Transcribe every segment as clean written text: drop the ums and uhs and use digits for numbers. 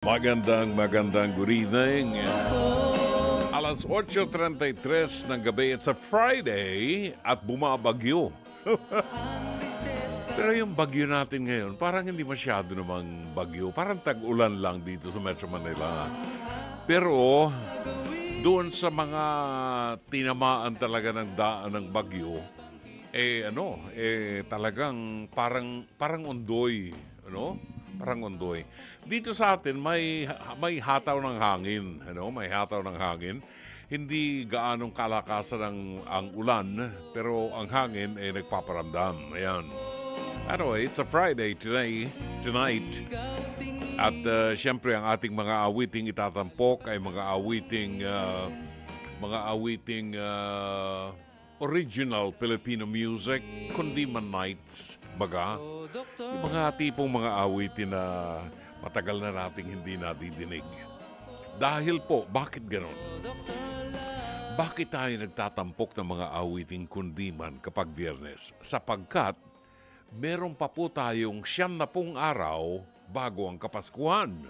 Magandang good evening. Alas 8:33 ng gabi. It's a Friday at bumabagyo. Pero yung bagyo natin ngayon, parang hindi masyado namang bagyo. Parang tag-ulan lang dito sa Metro Manila. Pero doon sa mga tinamaan talaga ng daan ng bagyo, talagang parang undoy, Parang undoy. Dito sa atin may hataw ng hangin, May hataw ng hangin. Hindi gaanong kalakasan ang ulan, pero ang hangin ay nagpaparamdam. Ayan. Anyway, it's a Friday tonight. At siyempre ang ating mga awiting itatampok ay mga awiting original Filipino music, kundi man nights, baga. Yung mga tipong mga awitin na matagal na nating hindi nadidinig. Dahil po, bakit ganon? Bakit tayo nagtatampok ng mga awiting kundiman kapag Biyernes? Sapagkat meron pa po tayong 90 araw bago ang Kapaskuhan.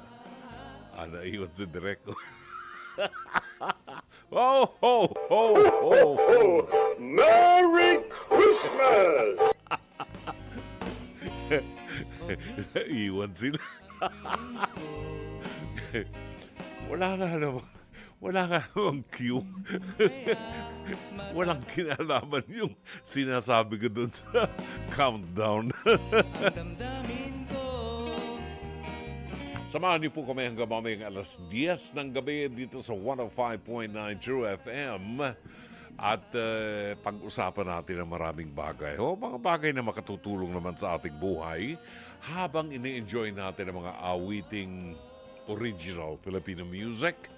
Iwan si Direko. Ho, ho, ho, ho, ho! Merry Christmas! Iwan sila. Wala nga namang cue. Walang kinalaman yung sinasabi ko dun sa countdown. Samahan niyo po kami hanggang mamayang alas 10 ng gabi dito sa 105.9 True FM. At pag-usapan natin ang maraming bagay. Mga bagay na makatutulong naman sa ating buhay habang ini-enjoy natin ang mga awiting original Filipino music.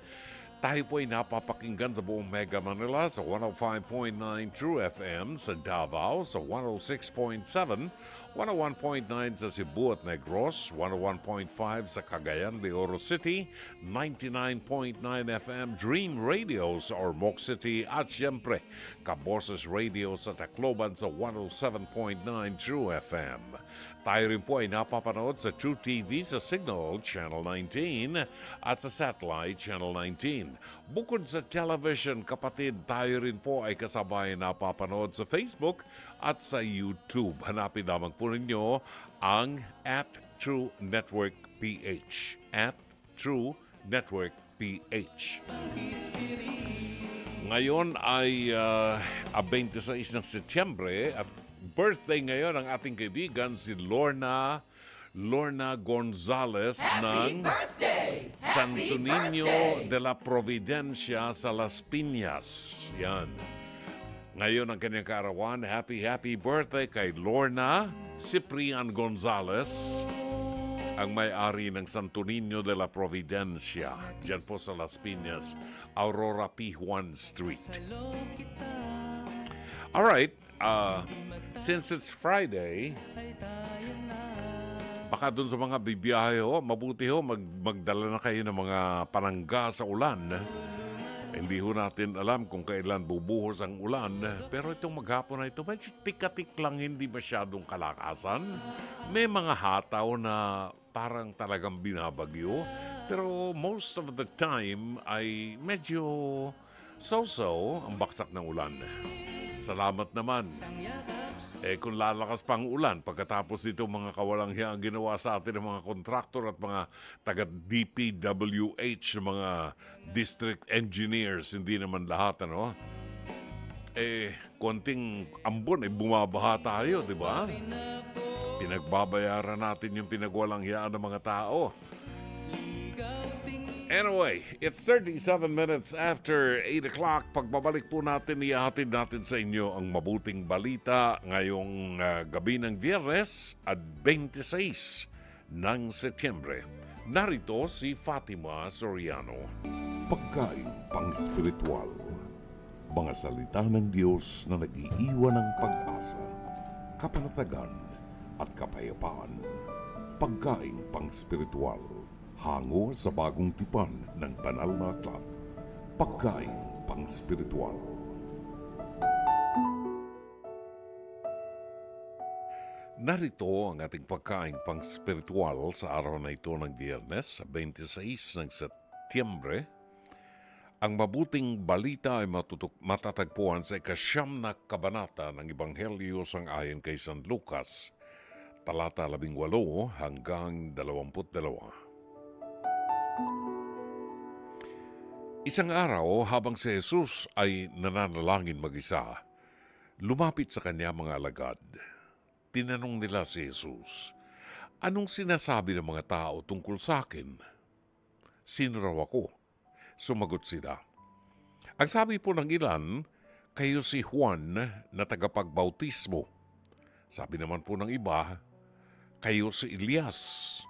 Tayo po ay napapakinggan sa buong Mega Manila sa 105.9 True FM, sa Davao sa 106.7, 101.9 sa Cebu at Negros, 101.5 sa Cagayan de Oro City, 99.9 FM Dream Radio sa Ormoc City at siyempre Kaboses Radio sa Tacloban sa 107.9 True FM. Tayo rin po ay napapanood sa True TV sa Signal Channel 19 at sa Satellite Channel 19. Bukod sa television, kapatid, tayo rin po ay kasabay napapanood sa Facebook at sa YouTube. Hanapin lamang po ninyo ang @TrueNetworkPH. @TrueNetworkPH. Ngayon ay 26 ng Setyembre at birthday ngayon ang ating kaibigan si Lorna Gonzales ng Santo Niño de la Providencia sa Las Piñas. Yan. Ngayon ang kanyang kaarawan, happy birthday kay Lorna Ciprian Gonzales, ang may-ari ng Santo Niño de la Providencia. Diyan po sa Las Piñas, Aurora P. Juan Street. Alright, since it's Friday, baka dun sa mga bibiyahe mabuti magdala na kayo ng mga panangga sa ulan. Hindi natin alam kung kailan bubuhos ang ulan, pero itong maghapon na ito, medyo tikatik lang, hindi masyadong kalakasan. May mga hataw na parang talagang binabagyo, pero most of the time ay medyo so-so ang baksak ng ulan. Salamat naman. Kung lalakas pang ulan, pagkatapos dito mga kawalang hiya ang ginawa sa atin ng mga kontraktor at mga taga-DPWH, mga district engineers, hindi naman lahat, konting ambon, bumabaha tayo, di ba? Pinagbabayaran natin yung pinagwalang hiyaan ng mga tao. Anyway, it's 37 minutes after 8 o'clock. Pagbabalik po natin, ihahatid natin sa inyo ang mabuting balita ngayong gabi ng Biyernes at 26 ng Setyembre. Narito si Fatima Soriano. Pagkain pang-spiritual. Mga salita ng Diyos na nag-iiwan ng pag-asa, kapanatagan at kapayapaan. Pagkain pang-spiritual. Hango sa bagong tipan ng banal na aklat. Pagkain pang-spiritual. Narito ang ating pagkaing pang-spiritual sa araw na ito ng Biyernes, sa 26 ng Setyembre. Ang mabuting balita ay matatagpuan sa ikasyam na kabanata ng Ebanghelyo sang-ayon kay San Lucas, talata 18 hanggang 22. Isang araw, habang si Jesus ay nananalangin mag-isa, lumapit sa kanya mga alagad. Tinanong nila si Jesus, "Anong sinasabi ng mga tao tungkol sa akin? Sino raw ako?" Sumagot sila, "Ang sabi po ng ilan, kayo si Juan na tagapagbautismo. Sabi naman po ng iba, kayo si Elias.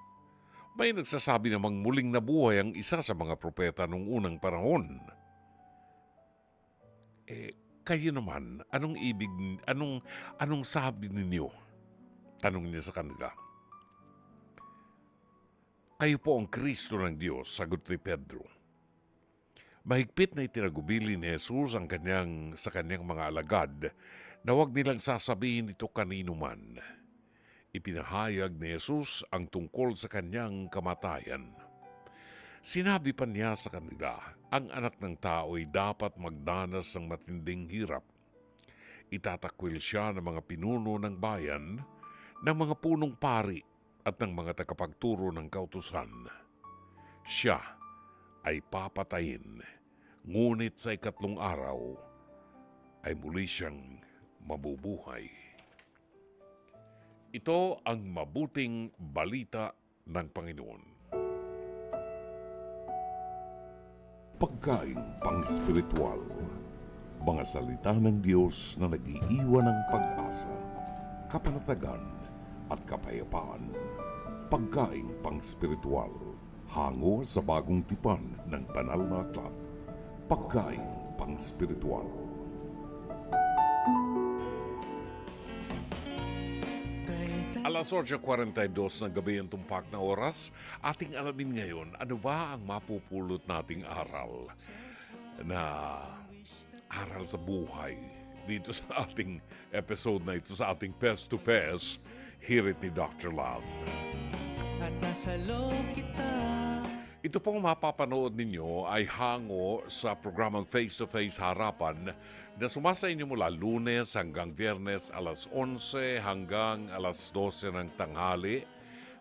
May nagsasabi namang muling nabuhay ang isa sa mga propeta noong unang panahon. Kayo naman, anong sabi ninyo?" Tanong niya sa kanila. "Kayo po ang Kristo ng Diyos," sagot ni Pedro. Mahigpit na itinagubili ni Jesus sa kanyang mga alagad na huwag nilang sasabihin ito kanino man. Ipinahayag ni Jesus ang tungkol sa kanyang kamatayan. Sinabi pa niya sa kanila, ang anak ng tao ay dapat magdanas ng matinding hirap. Itatakwil siya ng mga pinuno ng bayan, ng mga punong pari at ng mga tagapagturo ng kautusan. Siya ay papatayin, ngunit sa ikatlong araw ay muli siyang mabubuhay. Ito ang mabuting balita ng Panginoon. Pagkain pang-spiritual. Mga salita ng Diyos na nag-iiwan ng pag-asa, kapanatagan at kapayapaan. Pagkain pang-spiritual. Hango sa bagong tipan ng banal na aklat. Pagkain pang-spiritual. Alas 8:42 ng gabi ang tumpak na oras. Ating alamin ngayon, ano ba ang mapupulot nating aral sa buhay dito sa ating episode na ito, sa ating Pest to Pest, hirit ni Dr. Love. At nasa loob kita. Ito pong mapapanood ninyo ay hango sa programang Face to Face Harapan na sumasa inyo mula Lunes hanggang Biyernes alas 11 hanggang alas 12 ng tanghali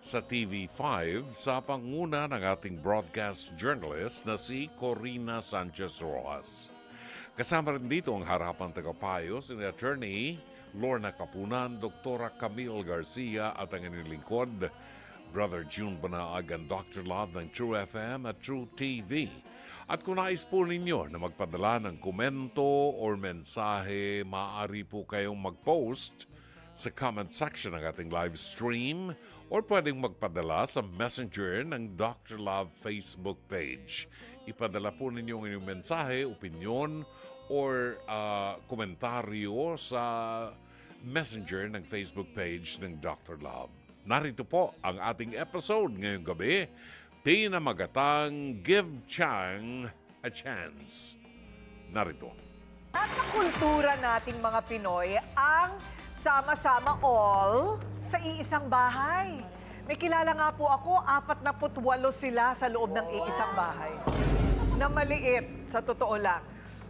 sa TV5 sa panguna ng ating broadcast journalist na si Corina Sanchez Rojas. Kasama rin dito ang harapan tagapayo si Attorney Lorna Kapunan, Dr. Camille Garcia at ang inyong lingkod, Brother June Banaag and Dr. Love ng True FM at True TV. At kung nais po ninyo na magpadala ng komento or mensahe, maaari po kayong mag-post sa comment section ng ating live stream or pwedeng magpadala sa messenger ng Dr. Love Facebook page. Ipadala po ninyo ang inyong mensahe, opinion, or komentaryo sa messenger ng Facebook page ng Dr. Love. Narito po ang ating episode ngayong gabi, pinamagatang Give Chang a Chance. Narito. Nasa kultura nating mga Pinoy ang sama-sama all sa iisang bahay. May kilala nga po ako, 48 sila sa loob ng iisang bahay. Na maliit, sa totoo lang.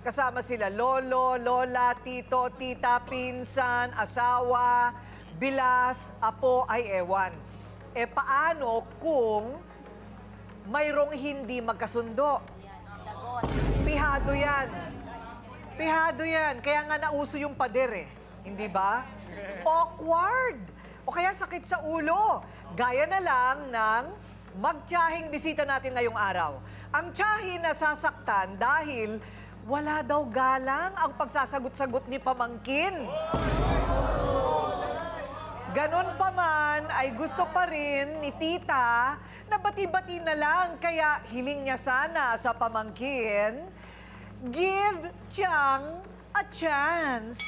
Kasama sila lolo, lola, tito, tita, pinsan, asawa, bilas, apo, ay ewan. Paano kung mayroong hindi magkasundo? Pihado yan. Pihado yan. Kaya nga nauso yung pader Hindi ba? Awkward. O kaya sakit sa ulo. Gaya na lang ng magtiyahing bisita natin ngayong araw. Ang tiyahin nasasaktan dahil wala daw galang ang pagsasagot-sagot ni pamangkin. Ganon pa man ay gusto pa rin ni tita na bati-bati na lang. Kaya hiling niya sana sa pamangkin, give Chang a chance.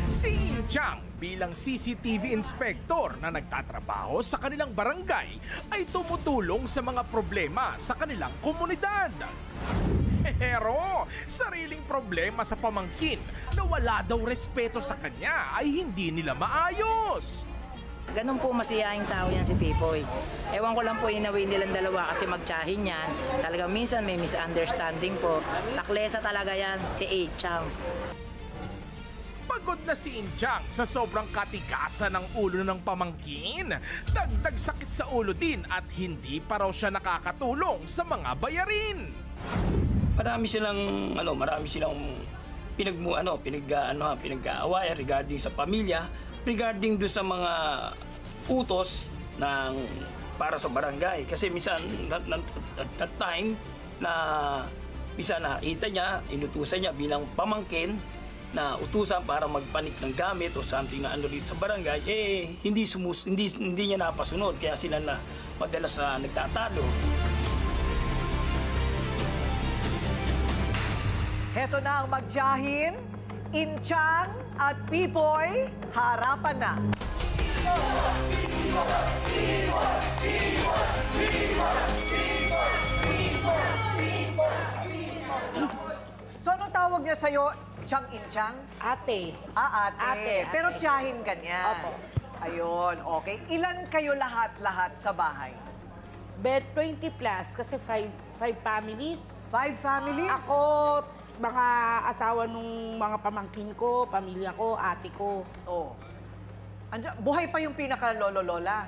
Si Inchang bilang CCTV inspector na nagtatrabaho sa kanilang barangay ay tumutulong sa mga problema sa kanilang komunidad. Pero sariling problema sa pamangkin na wala daw respeto sa kanya ay hindi nila maayos. Ganun po masiyahing tao yan si Pipoy. Ewan ko lang po inaway nilang dalawa kasi magtsahin yan. Talagang minsan may misunderstanding po. Taklesa talaga yan si A-Chang. Pagod na si Inchang sa sobrang katigasan ng ulo ng pamangkin. Dagdag sakit sa ulo din at hindi pa raw siya nakakatulong sa mga bayarin. Marami silang pinag-aawayan regarding sa pamilya, regarding do sa mga utos para sa barangay. Kasi minsan at that time na minsan nakita niya, inutusan niya bilang pamangkin na utusan para magpanik ng gamit o something na dito sa barangay, hindi niya napasunod, kaya sila na madalas na nagtatalo. Heto na ang magtiyahin, Inchang at Pipoy, harapan na. So, anong tawag niya sa'yo, Chang Inchang? Ate. Ate. Ate. Pero tiyahin ka niya. Opo. Ayun, okay. Ilan kayo lahat sa bahay? Bet 20 plus kasi five families. 5 families? Ako, mga asawa nung mga pamangkin ko, pamilya ko, ate ko. Oh. Buhay pa yung pinaka-lolo-lola?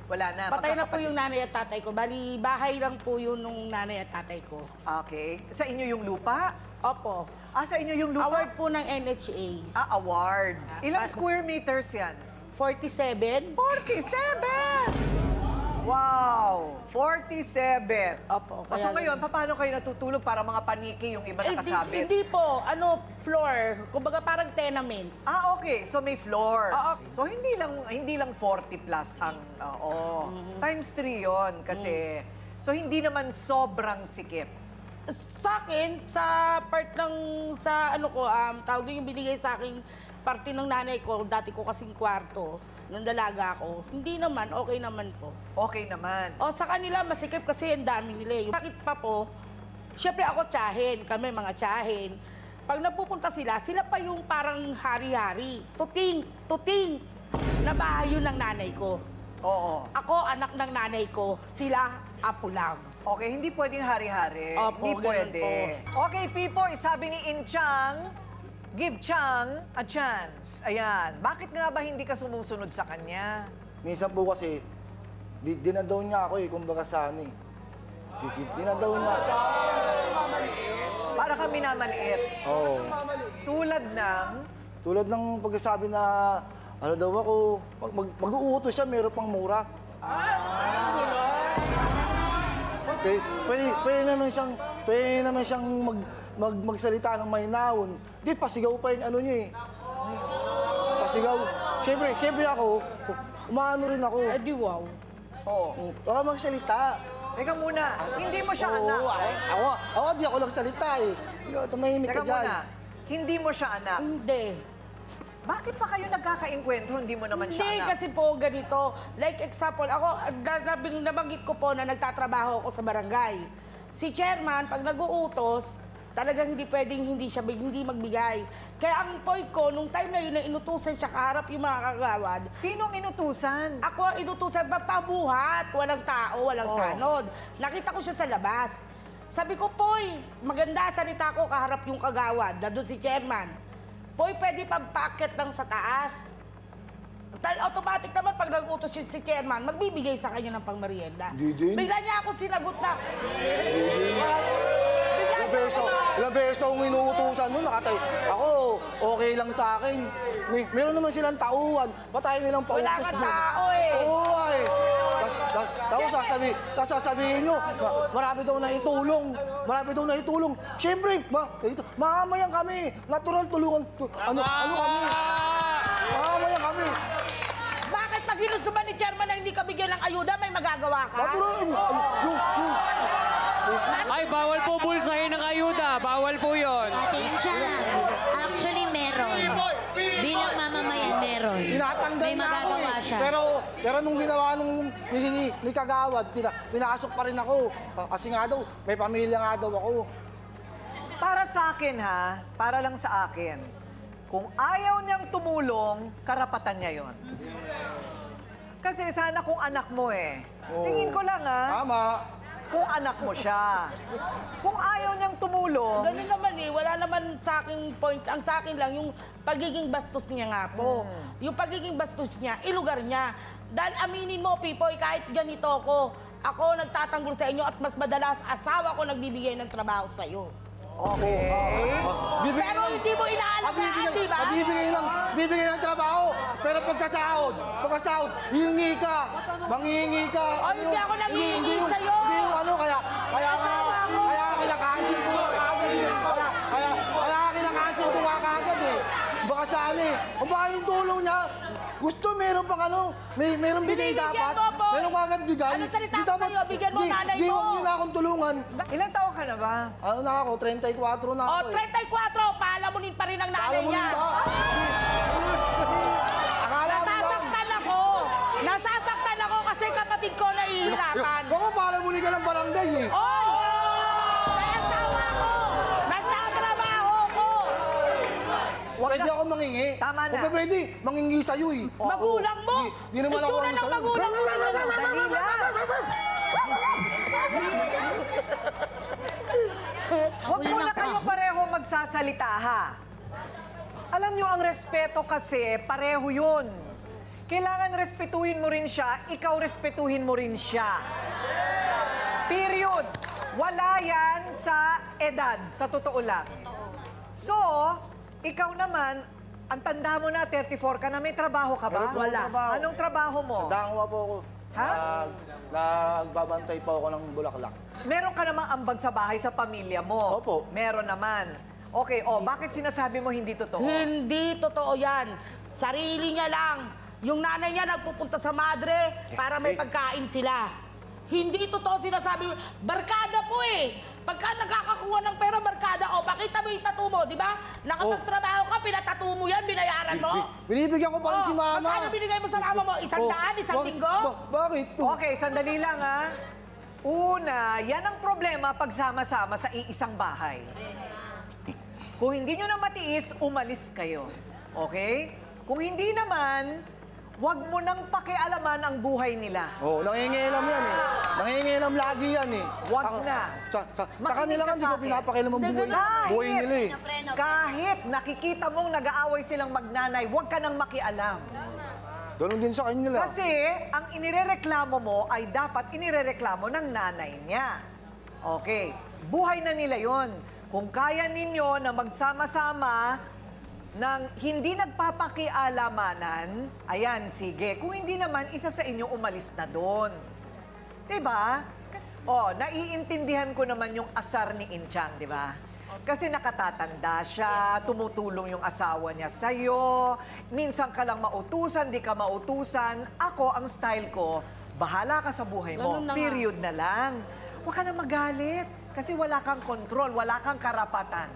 Wala na? Patay na po magkakapatid? yung nanay at tatay ko. Bali, bahay lang po yun nung nanay at tatay ko. Okay. Sa inyo yung lupa? Opo. Sa inyo yung lupa? Award po ng NHA. Award. Ilang square meters yan? 47. 47! Wow! 47! Opo. So ngayon, paano kayo natutulog para mga paniki yung iba nakasabit? Hindi po. Floor. Kumbaga parang tenement. Okay. So may floor. Oo. So hindi lang 40 plus ang times 3 'yon kasi so hindi naman sobrang sikip. Sa akin, sa part ng, tawag din yung binigay sa akin, parte ng nanay ko, dati ko kasing kwarto, nung dalaga ako, hindi naman, okay naman po. Okay naman. Sa kanila, masikip kasi ang dami nila. Yung bakit pa po, syempre ako tsahin, kami mga tsahin. Pag napupunta sila pa yung parang hari-hari. Tuting, na bahay yun ng nanay ko. Oo. Ako, anak ng nanay ko, sila, apo lang. Okay, hindi pwedeng hari-hari. Opo, Hindi ganun pwede. Okay, Pipoy, sabi ni Inchang, give Chang a chance. Ayan. Bakit nga ba hindi ka sumusunod sa kanya? Minsan po kasi, dinadaw niya ako kumbaga sa dinadaw niya. Para kang minamaliit. Oo. Tulad ng pagkasabi na, daw ako, mag-uutos siya, meron pang mura. Pwede naman siyang magsalita ng mahinahon. Di, pasigaw pa yung niya eh. Pasigaw. Siyempre ako, umaano rin ako. Di wow. Oo. Magsalita. Teka muna, hindi mo siya anak, right? Ako, di ako nagsalita eh. Tumahimik Teka ka dyan. muna, hindi mo siya anak. Hindi. Bakit pa kayo nagkakaengkwentro, hindi mo naman siya Hindi, anak? kasi po ganito. Like example, ako, nabanggit ko po na nagtatrabaho ako sa barangay. Si chairman, pag nag-uutos, talagang hindi pwedeng hindi magbigay. Kaya ang point ko, nung time na yun na inutusan siya kaharap yung mga kagawad. Sinong inutusan? Ako, inutusan papabuhat. Walang tao, walang tanod. Nakita ko siya sa labas. Sabi ko, Poy, maganda salita ko kaharap yung kagawad. Nandun si chairman. Poy, pwede pagpakit ng sa taas. Automatic naman pag nag-utos yun si chairman, magbibigay sa kanya ng pangmerienda. Bigla niya ako sinagot na. Ilang beses akong inuutusan nun, nakatay. Ako, okay lang sa akin. Meron naman silang tauhan, patay nilang pautos. Wala kang tao eh. Oo ay. Tapos sasabihin nyo, marami daw na itulong. Siyempre, mamamayan kami. Natural tulungan. Ano kami? Mamamayan kami. Bakit pag ginusto ba ni chairman na hindi ka bigyan ng ayuda, may magagawa ka? Natural. Ay, bawal po bulsahin ng ayuda. Bawal po yun. Atensya. Actually, meron. Bilang mamamayan, meron. Tinatanggal May na ako magagawa eh. siya. Pero nung ginawa ni Kagawad, pinasok pa rin ako. Kasi nga daw, may pamilya nga daw ako. Para sa akin ha, para lang sa akin, kung ayaw niyang tumulong, karapatan niya yon. Kasi sana kung anak mo eh. Tingin ko lang ha. Tama. Kung anak mo siya. Kung ayaw niyang tumulong, Ganun naman eh, wala naman sa akin point. Ang sa akin lang, yung pagiging bastos niya nga po. Yung pagiging bastos niya, ilugar niya. Dahil aminin mo, Pipoy, kahit ganito ako nagtatanggol sa inyo at mas madalas asawa ko nagbibigay ng trabaho sa iyo. okay. Pero hindi mo inaalagaan, di ba? Bibigay ng trabaho. Pero pagkasahod, hihingi ka. Manghihingi ka. O, hindi ako nanghihingi sa'yo. Hindi yung ano, kaya kinakancel ko nga kagad eh. Kaya kinakancel ko nga kagad eh. Baka saan eh. Kung baka yung tulong niya, gusto meron pang ano, meron bigay Binibigyan dapat. mo po. Meron kagad bigay. Ano salita Di ko dapat- sa'yo? Bigyan mo di- nanay di, mo. huwag niyo na akong tulungan. Ilang taon ka na ba? Ano na ako, 34 na O, ako eh. 34, paalamunin pa rin ang nanay Alam mo niya. rin ba? Akala mo ba? Nasasaktan ako kasi kapatid ko nahihirapan. Baka pala muli ka ng barangay eh. Oy! May asawa ko! Nagtatrabaho ko! Pwede ako mangingi. Tama na. Kung pa pwede, mangingi sa'yo eh. Magulang mo! Di naman ako Itsura ano ng sa'yo. magulang mo! Dali lang. Huwag muna kayo pareho magsasalita ha. Alam nyo, ang respeto kasi, pareho yun. Kailangan respetuhin mo rin siya, ikaw respetuhin mo rin siya. Period. Wala yan sa edad, sa totoo lang. So, ikaw naman, ang tanda mo na, 34 ka na, may trabaho ka ba? Meron po akong trabaho. Anong trabaho mo? Dangwa po ako. Ha? Nagbabantay po ako ng bulaklak. Meron ka namang ambag sa bahay sa pamilya mo. Opo. Meron naman. Okay, bakit sinasabi mo hindi totoo? Hindi totoo yan. Sarili niya lang. Yung nanay niya nagpupunta sa madre para may pagkain sila. Hindi totoo sinasabi mo. Barkada po eh. Pagka nagkakakuha ng pera, barkada, pakita mo yung tattoo mo, di ba? Nakapagtrabaho ka, pinatattoo mo yan, binayaran mo. Binibigyan ko pa rin si mama. Magkano binigay mo sa mama mo? 100, isang linggo? Bakit? Okay, sandali lang ha. Una, yan ang problema pag sama-sama sa iisang bahay. Kung hindi nyo na matiis, umalis kayo. Okay? Kung hindi naman, huwag mo nang pakialaman ang buhay nila. Nangingilam yan eh. Nangingilam lagi yan eh. Huwag na. Sa Makinig kanila ka nga, di sa ko akin. pinapakialam ang buhay nila eh. Kahit nakikita mong nag-aaway silang magnanay, huwag ka nang makialam. Ganun din sa kanila. Kasi ang inirereklamo mo ay dapat inirereklamo ng nanay niya. Okay, buhay na nila yon. Kung kaya ninyo na magsama-sama ng hindi nagpapakialamanan, ayan, sige. Kung hindi naman, isa sa inyo umalis na doon. Diba? Naiintindihan ko naman yung asar ni Inchang, diba? Kasi nakatatanda siya, tumutulong yung asawa niya sa'yo, minsan ka lang mautusan, di ka mautusan. Ako, ang style ko, bahala ka sa buhay mo, Ganun na nga. period na lang. Huwag ka na magalit, kasi wala kang kontrol, wala kang karapatan.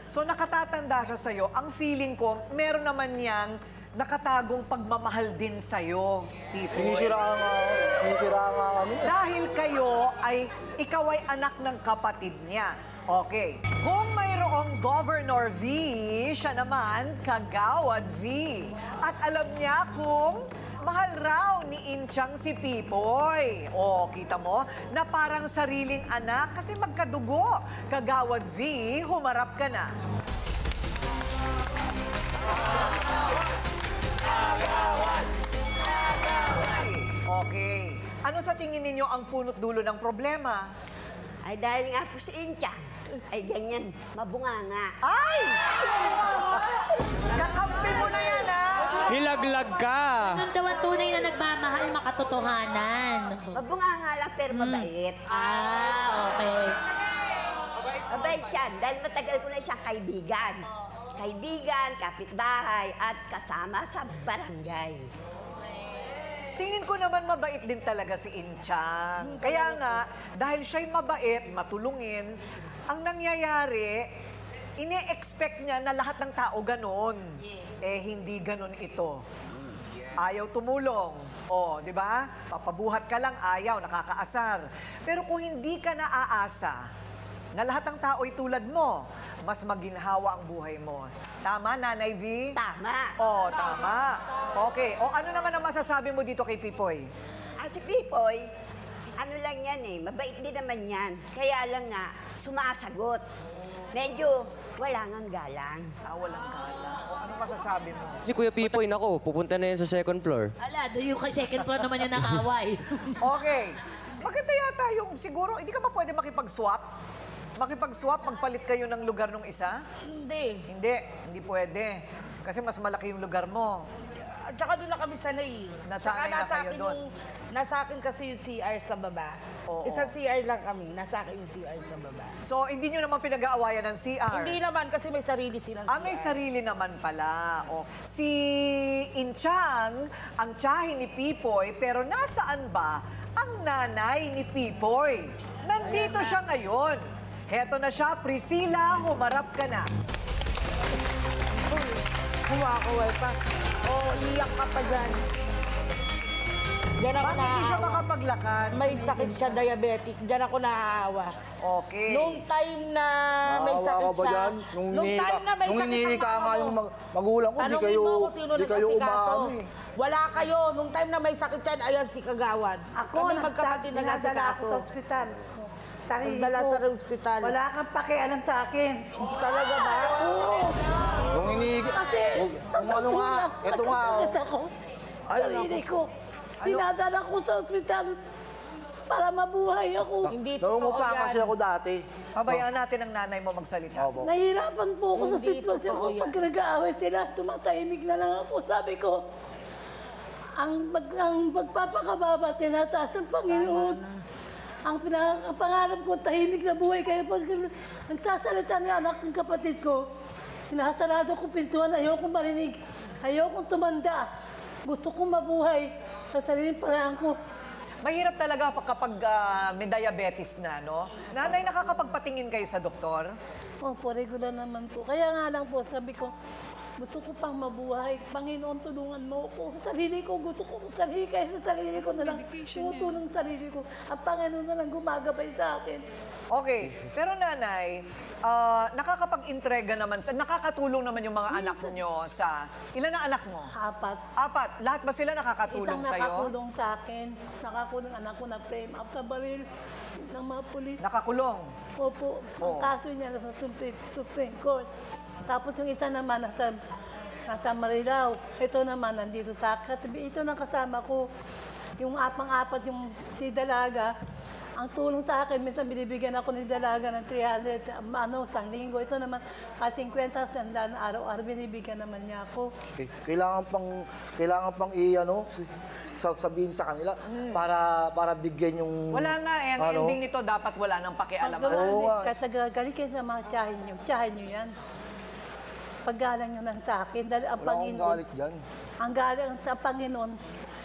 So nakatatanda siya sa'yo, ang feeling ko, meron naman niyang nakatagong pagmamahal din sa'yo, people. Sinisiraan nga kami. Dahil ikaw ay anak ng kapatid niya. Okay. Kung mayroong Governor V, siya naman, Kagawad V. At alam niya kung mahal raw ni Inchang si Pipoy. Kita mo, na parang sariling anak kasi magkadugo. Kagawad V, humarap ka na. Okay. Ano sa tingin ninyo ang punot dulo ng problema? Ay, dahil nga po si Inchang, ay ganyan, mabunganga. Ay! Kakampi mo na yan, ha? Hilaglag ka. Ganun daw ang tunay na nagmamahal, makatotohanan. Mabunganga lang pero mabait. Okay. Mabait yan, dahil matagal ko na siyang kaibigan. Kaibigan, kapitbahay, at kasama sa barangay. Tingin ko naman mabait din talaga si Inchang. Kaya nga, dahil siya'y mabait, matulungin, ang nangyayari, ine-expect niya na lahat ng tao ganon. Hindi ganon ito. Ayaw tumulong. Di ba? Papabuhat ka lang, ayaw, nakakaasar. Pero kung hindi ka naaasa, na lahat ng tao'y tulad mo, mas maginhawa ang buhay mo. Tama, Nanay V? Tama. Oh, tama. Okay. O ano naman ang masasabi mo dito kay Pipoy? Si Pipoy, ano lang yan eh, mabait din naman yan. Kaya lang nga, sumasagot. Medyo wala ngang galang. Walang galang. O ano masasabi mo? Si Kuya Pipoy, nako, pupunta na yan sa second floor. Ala, yung second floor naman yung nakaway. Okay. Maganda yata yung siguro, hindi ka ba pwede makipag-swap? Makipag-swap, magpalit kayo ng lugar ng isa? Hindi. Hindi pwede. Kasi mas malaki yung lugar mo. At saka doon na kami sanay. Nasanay na kayo doon. Nasa akin kasi yung CR sa baba. Oo. Isang CR lang kami. Nasa akin yung CR sa baba. So, hindi nyo naman pinag-aawayan ng CR? Hindi naman kasi may sarili silang CR. May sarili naman pala. O, si Inchang, ang tiyahin ni Pipoy, pero nasaan ba ang nanay ni Pipoy? Nandito siya ngayon. Heto na siya, Priscilla, humarap ka na. Kumakawal pa. Iyak ka pa dyan. Diyan ako Bakit hindi siya makapaglakad? May sakit siya, diabetic. Diyan ako naaawa. Okay. Nung time na may Naawa sakit ka ba siya. dyan? Nung time na may nung sakit ang hinihika mama nga mo. yung magulang ko, di Tanungin kayo, mo kung sino di kayo nag-asikaso. umaano eh. Wala kayo. Nung time na may sakit yan, ayan si Kagawad. Kami magkapatid na nag-asikaso. sa ospital. Sarili Nagdala ko. sa ospital. Wala kang pakialam sa akin. Talaga ba? Oo. Nung hinihika, Kasi, kung ano nga, eto nga. nagkasakit ako. Sarili ko. Pinadala ko sa ospital para mabuhay ako. Hindi Nangungupaan kasi ako dati. Pabayaan natin ang nanay mo magsalita. Opo. Nahihirapan po ako sa Hindi sitwasyon totoo ko. yan. Pag nag-aaway sila, tumatahimik na lang ako. Sabi ko, ang pagpapakababa, tinataas ng Panginoon. Ang pangarap ko, tahimik na buhay. Kaya pag nagsasalita ni anak ng kapatid ko, sinasarado ko pintuan, ayokong marinig, ayokong tumanda. Gusto kong mabuhay sa sariling paraan ko. Mahirap talaga kapag may diabetes na, no? Nanay, nakakapagpatingin kayo sa doktor? Opo, regular naman po. Kaya nga lang po, sabi ko, gusto ko pang mabuhay. Panginoon, tulungan mo ako. Sarili ko, gusto ko sarili. Kaya sa sarili ko na lang, tumutulong sarili ko. Ang Panginoon na lang gumagabay sa akin. Okay. Pero nanay, nakakapag-intrega naman, nakakatulong naman yung mga anak nyo sa... Ilan na anak mo? 4. Lahat ba sila nakakatulong Isang sa'yo? nakakulong sa akin. Nakakulong anak ko na frame up sa baril ng mga pulis. Nakakulong? Opo. Ang kaso niya nasa Supreme Court. Tapos yung isa naman nasa Marilao. Ito naman nandito sa katabi. Ito nang kasama ko. Yung apang-apat yung si Dalaga. Ang tulong sa akin, minsan binibigyan ako ni Dalaga ng 300, isang linggo. Ito naman, kasi 50 sandaan araw-araw, binibigyan naman niya ako. Kailangan pang sabihin sa kanila para bigyan yung... Wala nga eh. Ang ending nito, dapat wala nang pakialaman. Galing kayo sa mga tsahin nyo. Tsahin nyo yan. Paggalang nyo lang sa akin. Dahil ang Wala akong Panginoon... galit dyan. Ang galing sa Panginoon,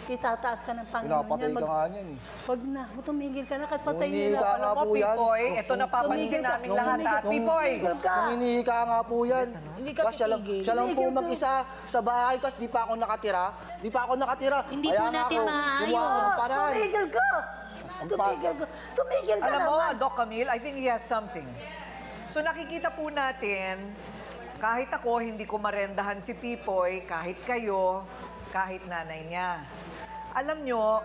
itataas ka ng Panginoon. Pinapatay ka nga niyan eh. Huwag na, tumigil ka na, kahit patay nila. Alam mo, Pipoy, ito napapansin namin lahat ha. Pipoy! Nung hinihika nga po yan. Hindi ka titigil. Siya lang po mag-isa sa bahay, tapos di pa ako nakatira. Hindi po natin maayos. Tumigil ka! Tumigil ka Alam mo, naman. Doc Camille, I think he has something. So nakikita po natin, kahit ako, hindi ko marendahan si Pipoy, kahit kayo, kahit nanay niya. Alam nyo,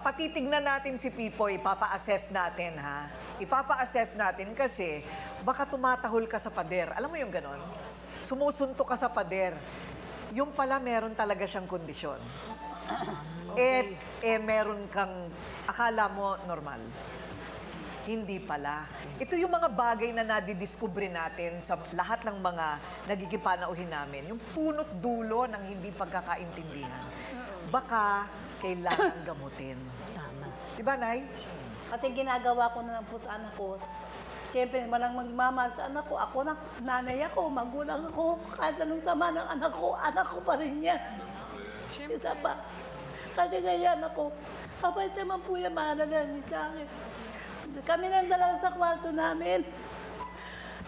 patitignan natin si Pipoy, ipapa-assess natin, ha? Ipapa-assess natin kasi baka tumatahol ka sa pader. Alam mo yung ganon? Sumusunto ka sa pader. Yung pala, meron talaga siyang kondisyon. Meron kang, akala mo normal. Hindi pala. Ito yung mga bagay na nadidiskubre natin sa lahat ng mga nagigipanauhin namin. Yung punot dulo ng hindi pagkakaintindihan. Baka kailangan gamutin. Tama. Diba, Nay? Kasi ginagawa ko na lang po sa anak ko. Siyempre, walang magmamahal sa anak ko. Ako na, nanay ako, magulang ako. Kahit anong sama ng anak ko pa rin yan. Isa pa. Kasi ganyan ako. Kapag naman po yung mahalala niya sa akin. Kami nang dalawa sa kwarto namin.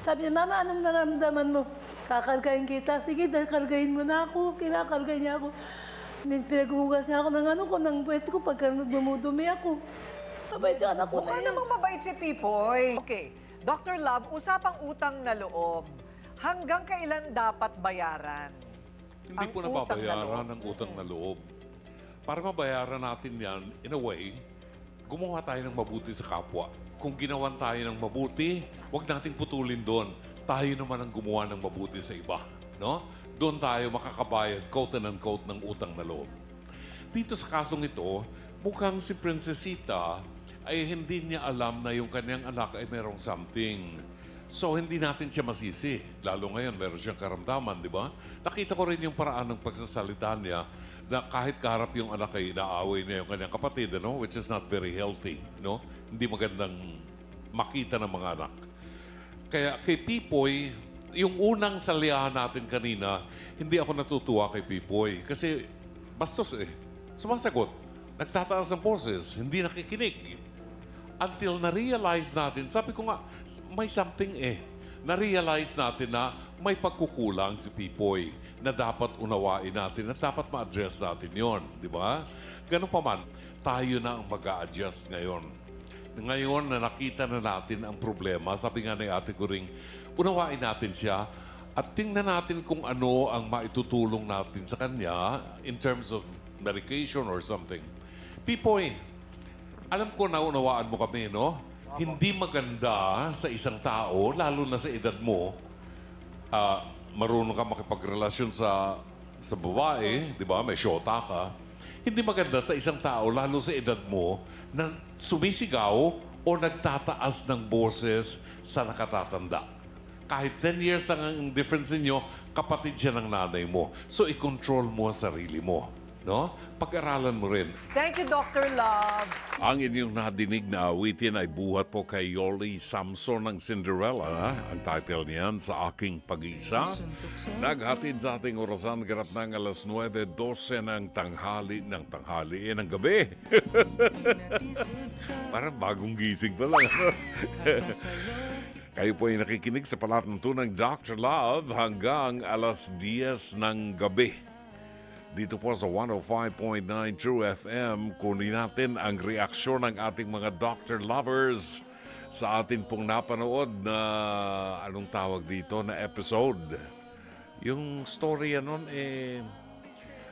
Sabi niya, Mama, anong naramdaman mo? Kakargahin kita. Sige, kargahin mo na ako. Kinakargay niya ako. Pinaghuhugas niya ako ng ng buwet ko pagka dumudumi ako. Mabait yung anak ko Mukha na yan. namang mabait si Pipoy. Okay. Dr. Love, usapang utang na loob. Hanggang kailan dapat bayaran? Hindi po nababayaran ang utang na loob. Para mabayaran natin yan, in a way, gumawa tayo ng mabuti sa kapwa. Kung ginawan tayo ng mabuti, huwag nating putulin doon. Tayo naman ang gumawa ng mabuti sa iba. No? Doon tayo makakabayad, quote and unquote, ng utang na loob. Dito sa kasong ito, mukhang si Princesita ay hindi niya alam na yung kanyang anak ay merong something. So, hindi natin siya masisi. Lalo ngayon, meron siyang karamdaman, di ba? Nakita ko rin yung paraan ng pagsasalita niya na kahit kaharap yung anak ay inaaway niya yung kanyang kapatid, no? Which is not very healthy, no? Hindi magandang makita ng mga anak. Kaya kay Pipoy, yung unang salihan natin kanina, hindi ako natutuwa kay Pipoy. Kasi bastos eh. Sumasagot. Nagtataas ng boses. Hindi nakikinig. Until na-realize natin, sabi ko nga, may something eh. Na-realize natin na may pagkukulang si Pipoy na dapat unawain natin at dapat ma-address natin yon, di ba? Ganun pa man, tayo na ang mag-a-adjust ngayon. Ngayon na nakita na natin ang problema, sabi nga ni Ate Kuring, unawain natin siya at tingnan natin kung ano ang maitutulong natin sa kanya in terms of medication or something. Pipoy, alam ko na unawaan mo kami, no? Hindi maganda sa isang tao, lalo na sa edad mo, marunong ka makipagrelasyon sa babae, di ba? May syota ka. Hindi maganda sa isang tao, lalo sa edad mo, na sumisigaw o nagtataas ng boses sa nakatatanda. Kahit 10 years ang difference ninyo, kapatid siya ng nanay mo. So, i-control mo ang sarili mo. No? Pag-aralan mo rin. Thank you, Dr. Love. Ang inyong nadinig na awitin ay buhat po kay Yoli Samson ng Cinderella. Ang title niyan, Sa Aking Pag-isa. Naghatid sa ating orasan ganap ng alas 9:12 ng gabi. Parang bagong gising pa lang. Kayo po ay nakikinig sa palatuntunang Dr. Love hanggang alas 10 ng gabi. Dito po sa 105.9 True FM, kunin natin ang reaksyon ng ating mga Dr. Lovers sa atin pong napanood na, anong tawag dito, na episode. Yung story nun,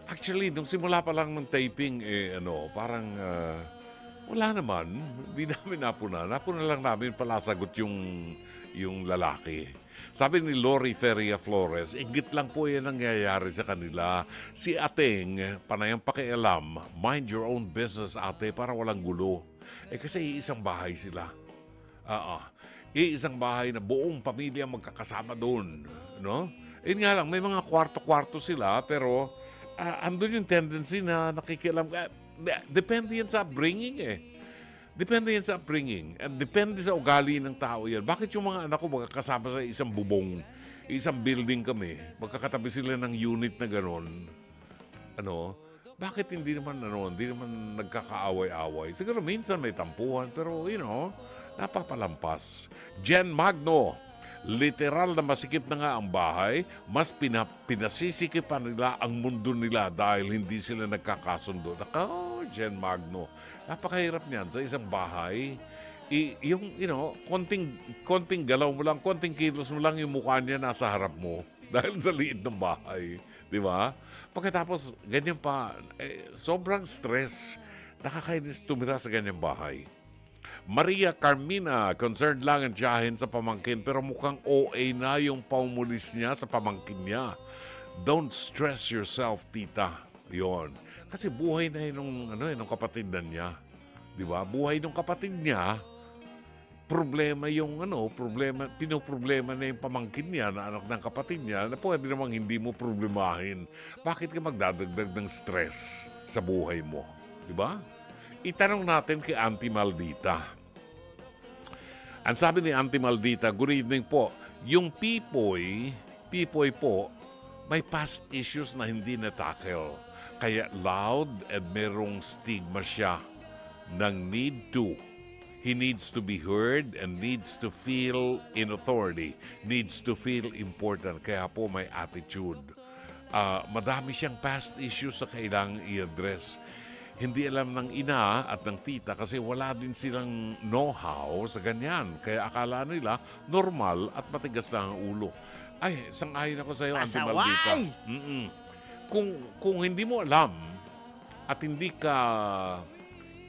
actually, nung simula pa lang ng taping, parang wala naman. Hindi namin napuna. Napuna lang namin pala sagot yung lalaki. Sabi ni Lori Feria Flores, ingit lang po yan nangyayari sa kanila. Si Ateng, panayang pakialam, mind your own business, ate, para walang gulo. Kasi iisang bahay sila. Iisang bahay na buong pamilya magkakasama doon. No? Yun nga lang, may mga kwarto-kwarto sila, pero andun yung tendency na nakikialam. Depende yan sa upbringing eh. Depende yan sa upbringing. At depende sa ugali ng tao yan. Bakit yung mga anak ko magkakasama sa isang bubong, isang building kami, magkakatabi sila ng unit na gano'n? Bakit hindi naman nagkakaaway-away? Siguro minsan may tampuhan, pero napapalampas. Jen Magno, literal na masikip na nga ang bahay, mas pinasisikipan nila ang mundo nila dahil hindi sila nagkakasundo. Jen Magno, napakahirap niyan sa isang bahay. Konting galaw mo lang, konting kilos mo lang, yung mukha niya nasa harap mo dahil sa liit ng bahay. Di ba? Pagkatapos, ganyan pa, sobrang stress. Nakakainis tumira sa ganyang bahay. Maria Carmina, concerned lang ang tiyahin sa pamangkin pero mukhang OA na yung paumulis niya sa pamangkin niya. Don't stress yourself, tita. Yon. Kasi buhay na yun nung kapatid na niya. Di ba? Buhay nung kapatid niya, pinoproblema na yung pamangkin niya na anak ng kapatid niya na pwede namang hindi mo problemahin. Bakit ka magdadagdag ng stress sa buhay mo? Di ba? Itanong natin kay Auntie Maldita. Ang sabi ni Auntie Maldita, good evening po. Yung Pipoy po, may past issues na hindi na-tackle. Kaya loud at merong stigma siya ng need to. He needs to be heard and needs to feel in authority. Needs to feel important. Kaya po may attitude. Madami siyang past issues na kailangang i-address. hindi alam ng ina at ng tita kasi wala din silang know-how sa ganyan. Kaya akala nila normal at matigas lang ang ulo. Ay, sang-ayon ako sa iyo, Auntie Maldita. Kung hindi mo alam at hindi ka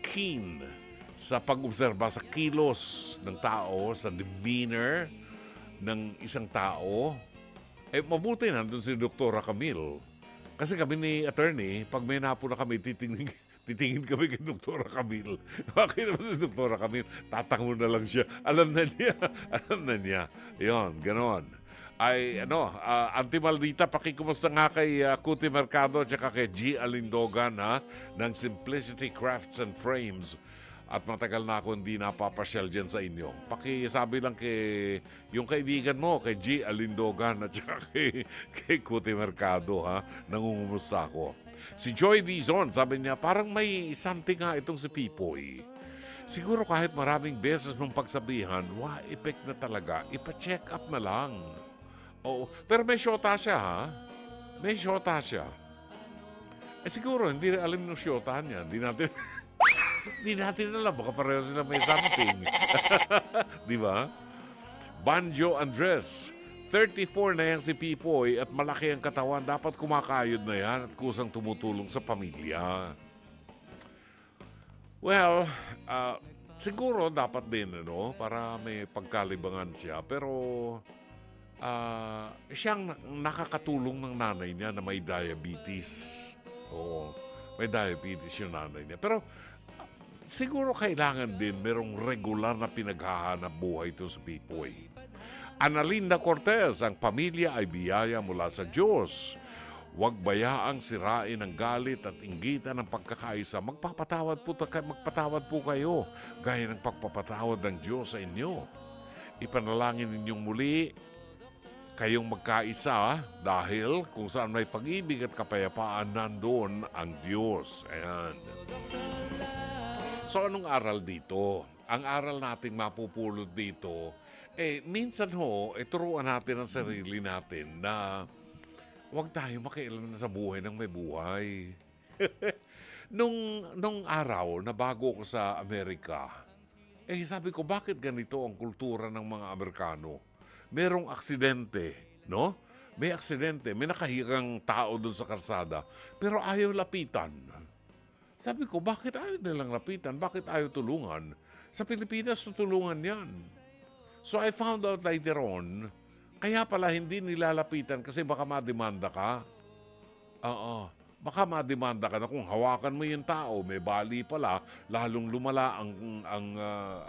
keen sa pag-obserba sa kilos ng tao, sa demeanor ng isang tao, mabuti nandun si Dr. Camille. Kasi kami ni attorney, pag may napo na kami, titingin kami kay Dr. Camille. Bakit naman si Dr. Camille? Tatango na lang siya. Alam na niya. Yun, ganon. Ay, Auntie Maldita, pakikumusta nga kay Kuti Mercado at saka kay G. Alindogan, ng Simplicity Crafts and Frames. At matagal na ako hindi napapasyal dyan sa inyo. Pakisabi lang kay yung kaibigan mo, kay G. Alindogan at saka kay Kuti Mercado, nangungumusta ako. Si Joy Dizon, sabi niya, parang may something nga itong si Pipoy. Siguro kahit maraming beses mong pagsabihan, effect na talaga, ipa-check up na lang. Oo, pero may syota siya, May syota siya. Siguro, hindi rin alam ng syota niya. Hindi natin alam. Baka pareho sila may something. Di ba? Banjo Andres. 34 na yan si Pipoy at malaki ang katawan. Dapat kumakayod na yan at kusang tumutulong sa pamilya. Well, siguro dapat din, para may pagkalibangan siya. Pero siyang nakakatulong ng nanay niya na may diabetes. Oo, may diabetes yung nanay niya. Pero siguro kailangan din merong regular na pinaghahanap buhay ito sa Pipoy. Analinda Cortez, ang pamilya ay biyaya mula sa Diyos. Huwag bayaang sirain ang galit at inggitan ng pagkakaisa. Magpapatawad po kayo, gaya ng pagpapatawad ng Diyos sa inyo. Ipanalangin ninyong muli kayong magkaisa dahil kung saan may pag-ibig at kapayapaan, nandoon ang Diyos. Ayan. So anong aral dito? Ang aral nating mapupulot dito, minsan turuan natin ang sarili natin na huwag tayo makialam sa buhay ng may buhay. nung araw na bago ko sa Amerika, sabi ko, bakit ganito ang kultura ng mga Amerikano? Merong aksidente, no? May aksidente, may nakahigang tao doon sa kalsada, pero ayaw lapitan. Sabi ko, bakit ayaw nilang lapitan? Bakit ayaw tulungan? Sa Pilipinas, tutulungan yan. So I found out later on, kaya pala hindi nilalapitan kasi baka mademanda ka. Baka mademanda ka na kung hawakan mo yung tao, may bali pala, lalong lumala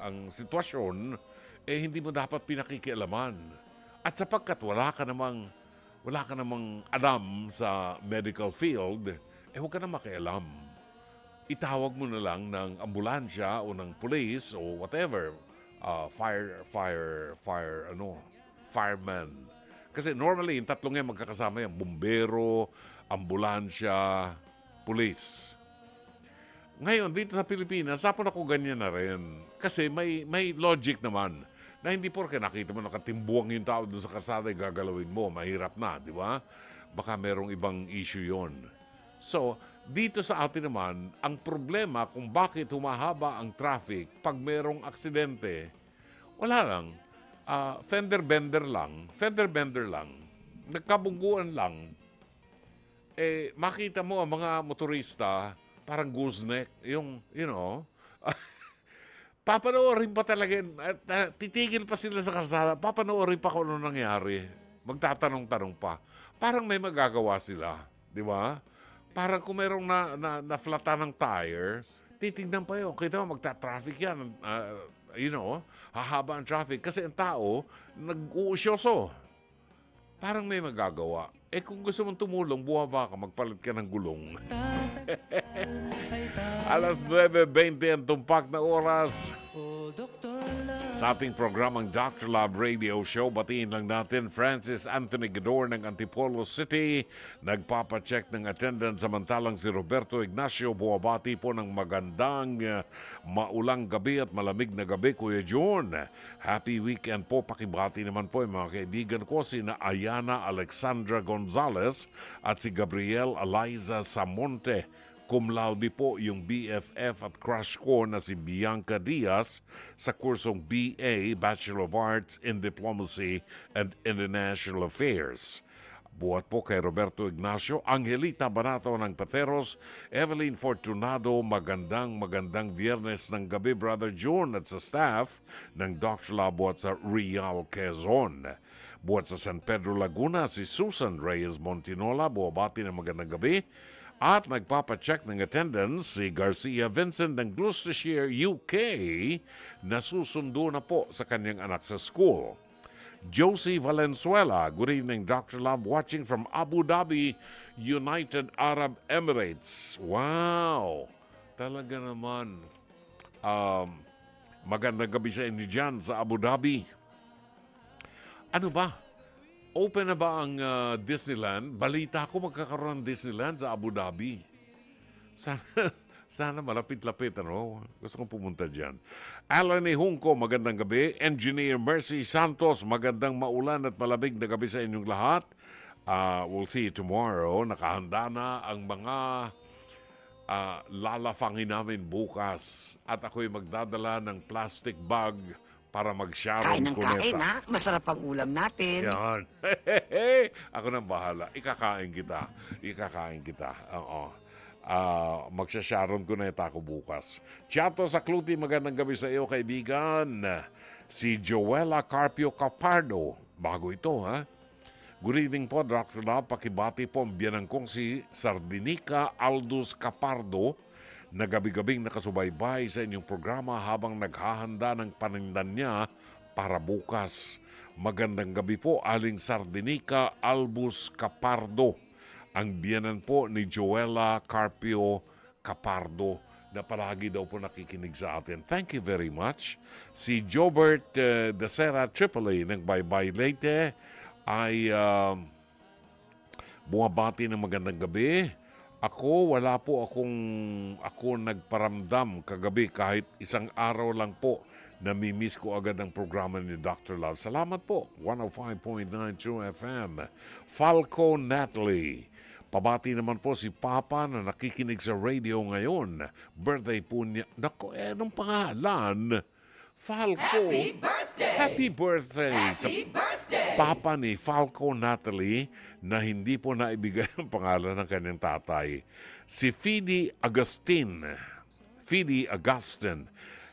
ang sitwasyon, hindi mo dapat pinakikialaman. At sapagkat wala ka namang alam sa medical field, huwag ka na makialam. Itawag mo na lang ng ambulansya o ng police o whatever, fireman. Kasi normally, yung tatlong yan magkakasama yan, bumbero, ambulansya, police. Ngayon, dito sa Pilipinas, sapon ako ganyan na rin. Kasi may logic naman na hindi porke nakita mo nakatimbuang yung tao doon sa kalsada, gagalawin mo, mahirap na, di ba? Baka merong ibang issue yon. So, dito sa atin naman, ang problema kung bakit humahaba ang traffic pag merong aksidente, wala lang. Fender bender lang, nagkabungguan lang. Makita mo ang mga motorista, parang gooseneck, papanoorin pa talaga, titigil pa sila sa kalsada, papanoorin pa kung ano nangyari. Magtatanong-tanong pa. Parang may magagawa sila, di ba? Parang kung merong na-flata ng tire, titignan pa yun. Kita mo, magta-traffic yan. Hahaba ang traffic. Kasi ang tao, nag-uusyoso. Parang may magagawa. Kung gusto mong tumulong, buwaba ka, magpalit ka ng gulong. Alas 9:20 ang tumpak na oras. Sa ating programang Dr. Lab Radio Show, batiin lang natin Francis Anthony Gador ng Antipolo City. Nagpapacheck ng attendance, samantalang si Roberto Ignacio buwabati po ng magandang maulang gabi at malamig na gabi, Kuya John. Happy weekend po. Pakibati naman po yung mga kaibigan ko, sina Ayana Alexandra Gonzalez at si Gabriel Eliza Samonte. Cum laude po yung BFF at crush ko na si Bianca Diaz sa kursong BA, Bachelor of Arts in Diplomacy and International Affairs. Buhat po kay Roberto Ignacio, Angelita Banato ng Pateros, Evelyn Fortunado, magandang Biyernes ng gabi, Brother John, at sa staff ng Dr. Lab buhat sa Real Quezon. Buhat sa San Pedro Laguna, si Susan Reyes Montinola, buwabati ng magandang gabi. At nagpapacheck ng attendance si Garcia Vincent ng Gloucestershire, UK, na susundo na po sa kanyang anak sa school. Josie Valenzuela, good evening, Dr. Love, watching from Abu Dhabi, United Arab Emirates. Wow! Talaga naman. Magandang gabi sa inyo dyan sa Abu Dhabi. Ano ba? Open na ba ang Disneyland? Balita ko magkakaroon ng Disneyland sa Abu Dhabi. Sana malapit-lapit, ano? Gusto kong pumunta dyan. Alan Hungko, magandang gabi. Engineer Mercy Santos, magandang maulan at malamig na gabi sa inyong lahat. We'll see you tomorrow. Nakahanda na ang mga lalafangin namin bukas. At ako'y magdadala ng plastic bag para mag-Sharon Cuneta. Kain ha? Masarap ang ulam natin. Yan. Ako nang bahala. Ikakain kita. Oo. Magsha-Sharon Cuneta ako bukas. Chato sa Cluti, magandang gabi sa iyo, kaibigan. Si Joella Carpio Capardo. Bago ito, ha? Good evening po, Dr. Love. Pakibati po ang biyanang kong si Sardinica Aldous Capardo, na gabi-gabing nakasubaybay sa inyong programa habang naghahanda ng panindan niya para bukas. Magandang gabi po, Aling Sardinica Albus Capardo, ang biyanan po ni Joella Carpio Capardo, na palagi daw po nakikinig sa atin. Thank you very much. Si Jobert Desera Tripoli ng Baybay Leyte ay bumabati ng magandang gabi. Ako nagparamdam kagabi kahit isang araw lang po, namimiss ko agad ang programa ni Dr. Love. Salamat po. 105.9 True FM. Falco Natalie. Pabati naman po si Papa na nakikinig sa radio ngayon. Birthday po niya. Naku, anong pangalan? Falco. Happy birthday! Happy birthday! Happy birthday! Papa ni Falco Natalie, na hindi po naibigay ang pangalan ng kanyang tatay. Si Fidi Agustin.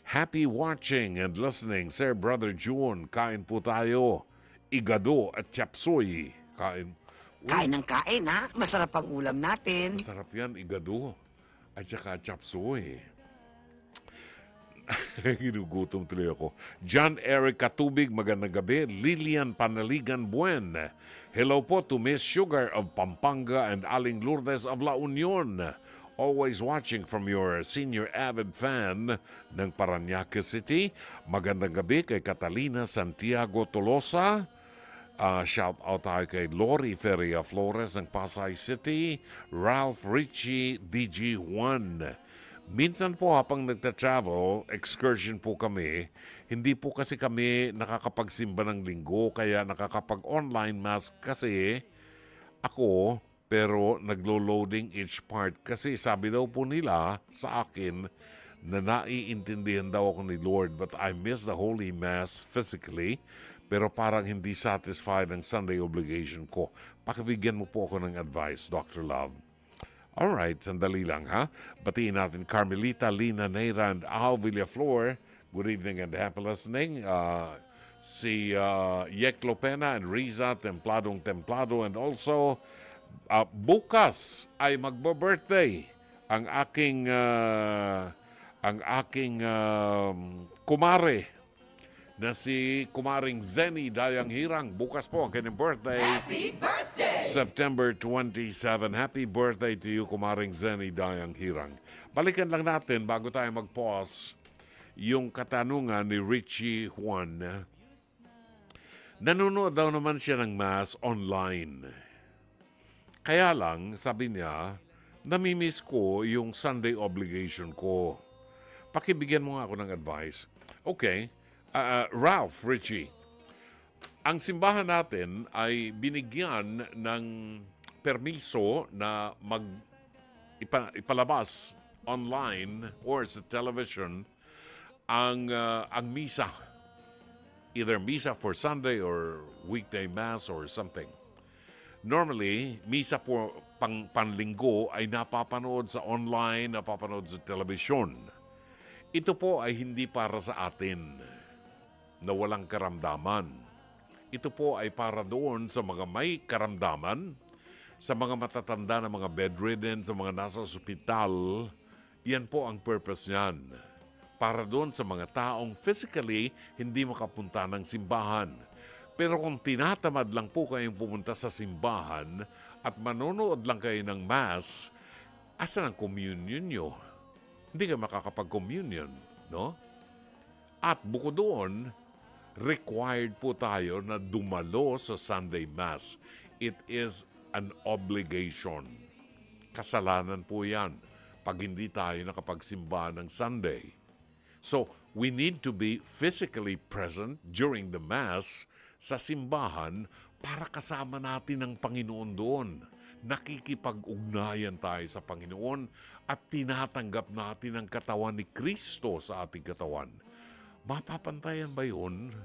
Happy watching and listening, Sir Brother June. Kain po tayo. Igado at chapsuy. Kain ng kain ha? Masarap ang ulam natin. Masarap yan, igado. At saka chapsuy. Ginugutom tuloy ako. John Eric Katubig, magandang gabi. Lilian Panaligan Buen. Hello po to Miss Sugar of Pampanga and Aling Lourdes of La Union. Always watching from your senior avid fan ng Parañaque City. Magandang gabi kay Catalina Santiago Tolosa. Shout out tayo kay Lori Feria Flores ng Pasay City. Ralph Richie DG1. Minsan po habang nagta-travel, excursion po kami, hindi po kasi kami nakakapagsimba ng linggo, kaya nakakapag-online mass kasi ako, pero naglo-loading each part. Kasi sabi daw po nila sa akin na naiintindihan daw ako ni Lord, but I miss the Holy Mass physically, pero parang hindi satisfied ang Sunday obligation ko. Pakibigyan mo po ako ng advice, Dr. Love. Alright, sandali lang ha. Batiin natin Carmelita, Lina, Neira, and Al Villaflor. Good evening and happy listening. Si Yek Lopena and Riza, Templadong Templado. And also, bukas ay magbo-birthday ang aking kumare na si Kumaring Zenny Dayang Hirang. Bukas po ang kanyang birthday. Happy birthday! September 27. Happy birthday to you, Kumaring Zenny Dayang Hirang. Balikan lang natin bago tayo mag-pause yung katanungan ni Richie Juan. Nanonood daw naman siya ng mass online. Kaya lang, sabi niya, namimiss ko yung Sunday obligation ko. Pakibigyan mo nga ako ng advice. Okay. Ralph Richie, ang simbahan natin ay binigyan ng permiso na ipalabas online or sa television ang misa. Either misa for Sunday or weekday mass or something. Normally, misa po panlinggo ay napapanood sa online, napapanood sa television. Ito po ay hindi para sa atin na walang karamdaman. Ito po ay para doon sa mga may karamdaman, sa mga matatanda na mga bedridden, sa mga nasa ospital. Yan po ang purpose niyan. Para doon sa mga taong physically hindi makapunta ng simbahan. Pero kung tinatamad lang po kayong pumunta sa simbahan at manonood lang kayo ng mass, asan ang communion nyo? Hindi ka makakapag-communion, no? At bukod doon, required po tayo na dumalo sa Sunday Mass. It is an obligation. Kasalanan po yan pag hindi tayo nakapagsimba ng Sunday. So, we need to be physically present during the Mass sa simbahan para kasama natin ang Panginoon doon. Nakikipag-ugnayan tayo sa Panginoon at tinatanggap natin ang katawan ni Kristo sa ating katawan. Mapapantayan ba yun?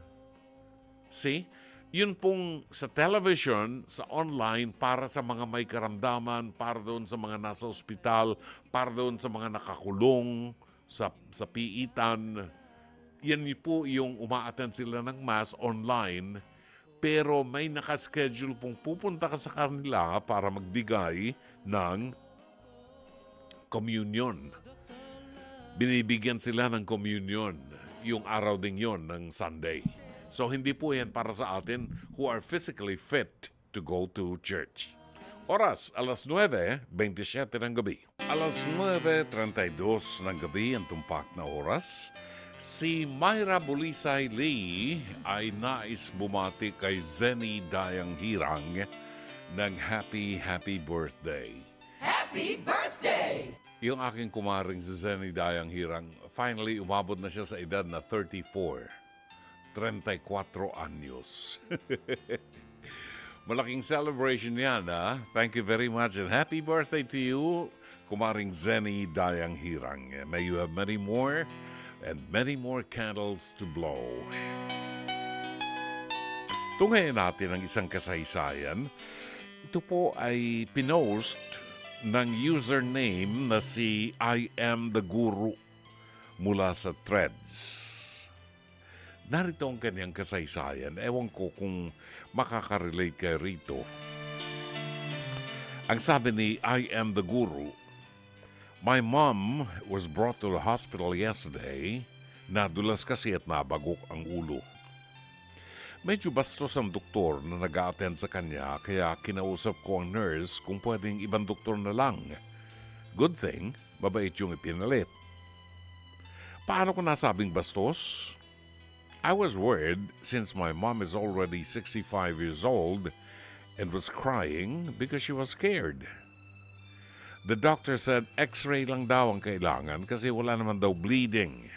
See? Yun pong sa television, sa online, para sa mga may karamdaman, para doon sa mga nasa ospital, para doon sa mga nakakulong, sa piitan. Yan po yung umaattend sila ng mass online. Pero may nakaschedule pong pupunta ka sa kanila para magbigay ng communion. Binibigyan sila ng communion yung araw ding yon ng Sunday. So hindi po yan para sa atin who are physically fit to go to church. Oras, alas 9:27 ng gabi. Alas 9:32 ng gabi ang tumpak na oras. Si Myra Bulisay Lee ay nais bumati kay Zenny Dayang Hirang ng happy birthday. Happy birthday! Yung aking kumaring si Zenny Dayang Hirang, finally umabot na siya sa edad na 34 anyos. Malaking celebration yan, ha? Thank you very much and happy birthday to you, kumaring Zenny Dayang Hirang. May you have many more and many more candles to blow. Tunghayan natin ang isang kasaysayan. Ito po ay pinost ng username na si I Am The Guru mula sa Threads. Narito ang kanyang kasaysayan. Ewan ko kung makaka-relate kayo rito. Ang sabi ni I Am The Guru, my mom was brought to the hospital yesterday. Nadulas kasi at nabagok ang ulo. Medyo bastos ang doktor na nag-a-attend sa kanya kaya kinausap ko ang nurse kung pwedeng ibang doktor na lang. Good thing, mabait yung ipinalit. Paano ko nasabing bastos? I was worried since my mom is already 65 years old and was crying because she was scared. The doctor said x-ray lang daw ang kailangan kasi wala naman daw bleeding.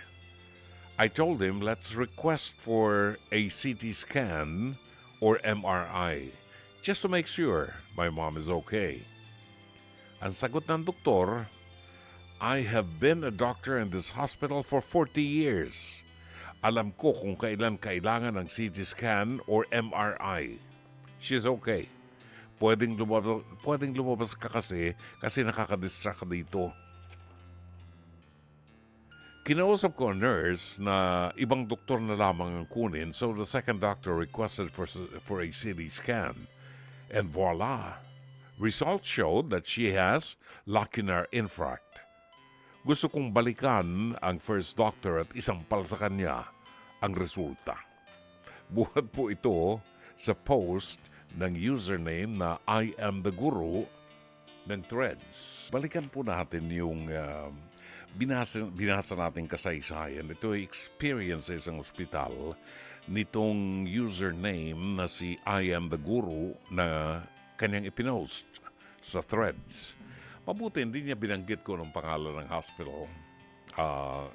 I told him let's request for a CT scan or MRI just to make sure my mom is okay. Ang sagot ng doktor, I have been a doctor in this hospital for 40 years. Alam ko kung kailan kailangan ng CT scan or MRI. She's okay. Pwedeng lumabas ka kasi nakakadistract ka dito. Kinausap ko ang nurse na ibang doktor na lamang ang kunin, so the second doctor requested for a CT scan. And voila! Results showed that she has lacunar infarct. Gusto kong balikan ang first doctor at isampal sa kanya ang resulta. Buhat po ito sa post ng username na I Am The Guru ng Threads. Balikan po natin yung binasa natin kasaysayan. Ito ay experience sa isang ospital nitong username na si I Am The Guru na kanyang ipinost sa Threads. Mabuti, hindi niya binanggit ko ng pangalan ng hospital.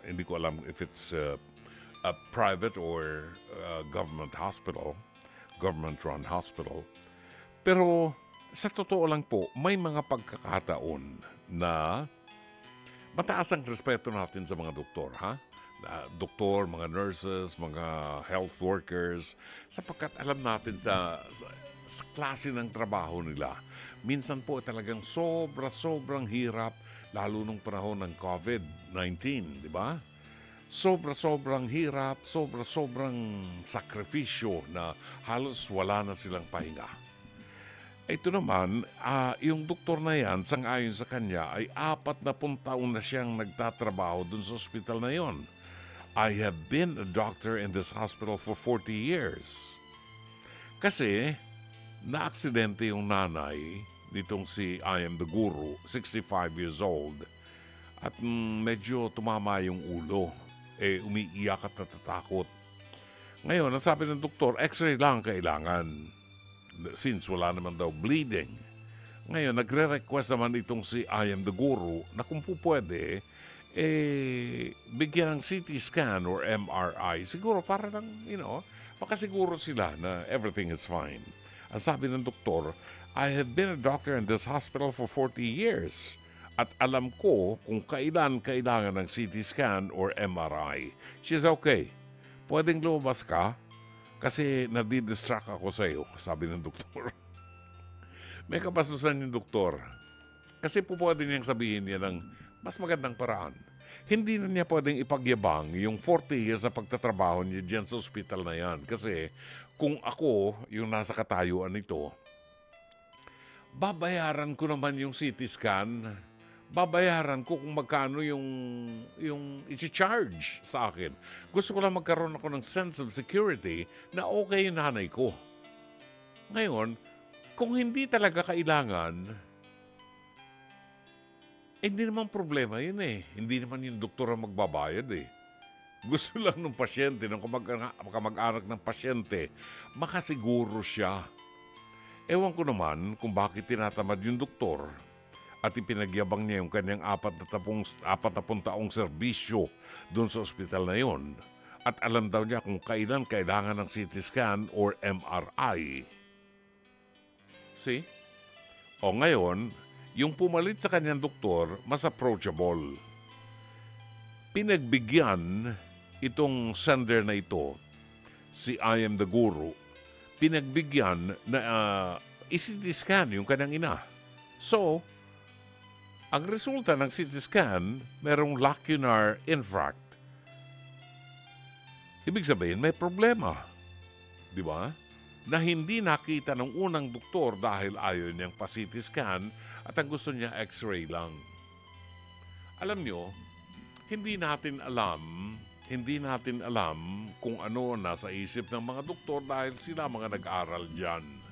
Hindi ko alam if it's a private or government hospital, government-run hospital. Pero sa totoo lang po, may mga pagkakataon na mataas ang respeto natin sa mga doktor, ha? Doktor, mga nurses, mga health workers, sapagkat alam natin sa klase ng trabaho nila. Minsan po talagang sobrang hirap, lalo nung panahon ng COVID-19, di ba? Sobrang hirap, sobrang sakripisyo na halos wala na silang pahinga. Ito naman, yung doktor na yan, sang-ayon sa kanya, ay 40 taon na siyang nagtatrabaho dun sa ospital na yon. I have been a doctor in this hospital for 40 years. Kasi, na-aksidente yung nanay nitong si I am the Guru, 65 years old, at medyo tumama yung ulo. Umiiyak at natatakot. Ngayon, nasabi ng doktor, x-ray lang kailangan. Since wala naman daw bleeding. Ngayon, nagre-request naman itong si I am the Guru na kung po pwede, bigyan ng CT scan or MRI. Siguro para lang, makasiguro sila na everything is fine. Ang sabi ng doktor, I have been a doctor in this hospital for 40 years. At alam ko kung kailan kailangan ng CT scan or MRI. She's okay. Pwedeng lumabas ka kasi nadidistract ako sa iyo, sabi ng doktor. May kabastusan yung doktor. Kasi po pwede niyang sabihin niya ng mas magandang paraan. Hindi na niya pwedeng ipagyabang yung 40 years na pagtatrabaho niya dyan sa ospital na yan. Kasi kung ako yung nasa katayuan nito, babayaran ko naman yung CT scan. Babayaran ko kung magkano yung i-charge sa akin. Gusto ko lang magkaroon ako ng sense of security na okay yung nanay ko. Ngayon, kung hindi talaga kailangan, hindi naman problema yun eh. Hindi naman yung doktor ang magbabayad eh. Gusto lang ng pasyente, ng kamag-anak ng pasyente, makasiguro siya. Ewan ko naman kung bakit tinatamad yung doktor at ipinagyabang niya yung kanyang 40 taong serbisyo doon sa ospital na yon. At alam daw niya kung kailan kailangan ng CT scan or MRI. See? O ngayon, yung pumalit sa kanyang doktor, mas approachable. Pinagbigyan itong sender na ito, si I am the Guru, pinagbigyan na i-CT scan yung kanyang ina. So, ang resulta ng CT scan, merong lacunar infarct. Ibig sabihin, may problema. Di ba? Na hindi nakita ng unang doktor dahil ayaw niyang pa-CT scan at ang gusto niya x-ray lang. Alam nyo, hindi natin alam kung ano nasa isip ng mga doktor dahil sila mga nag-aral dyan.